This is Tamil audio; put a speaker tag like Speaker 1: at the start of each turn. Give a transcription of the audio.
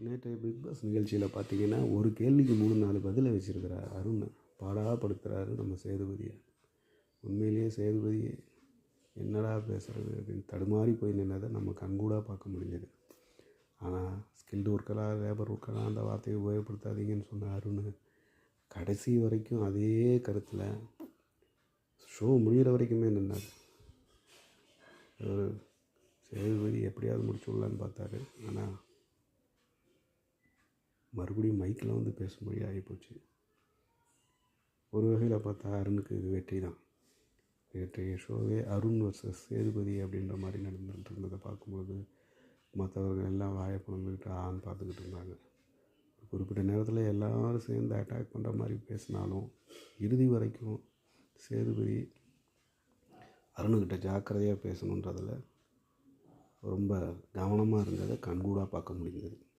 Speaker 1: நேற்றைய பிக் பாஸ் நிகழ்ச்சியில் பார்த்தீங்கன்னா ஒரு கேள்விக்கு 3-4 பதிலை வச்சுருக்கிறார் அருண். பாடாப்படுத்துகிறாரு நம்ம சேதுபதியை. உண்மையிலேயே சேதுபதி என்னடா பேசுகிறது அப்படின்னு தடுமாறி போய் நின்னதை நம்ம கண்கூடாக பார்க்க முடிஞ்சது. ஆனால் ஸ்கில்டு ஒர்க்கராக லேபர் ஒர்க்கராக அந்த வார்த்தையை உபயோகப்படுத்தாதீங்கன்னு சொன்ன அருண் கடைசி வரைக்கும் அதே கருத்தில் ஷோ முடிகிற வரைக்குமே நின்னார். ஒரு சேதுபதி எப்படியாவது முடிச்சுடலான்னு பார்த்தாரு. ஆனால் மறுபடியும் மைக்கில் வந்து பேசும்படி ஆகிப்போச்சு. ஒரு வகையில் பார்த்தா அருணுக்கு இது வெற்றி தான். நேற்றைய ஷோவே அருண் வர்சஸ் சேதுபதி அப்படின்ற மாதிரி நடந்துகிட்டு இருந்ததை பார்க்கும்போது மற்றவர்கள் எல்லாம் வாயை பிளந்துக்கிட்டு ஆன்னு பார்த்துக்கிட்டு இருந்தாங்க. குறிப்பிட்ட நேரத்தில் எல்லோரும் சேர்ந்து அட்டாக் பண்ணுற மாதிரி பேசினாலும் இறுதி வரைக்கும் சேதுபதி அருணுக்கிட்ட ஜாக்கிரதையாக பேசணுன்றதில் ரொம்ப கவனமாக இருந்ததை கண்கூடாக பார்க்க முடிந்தது.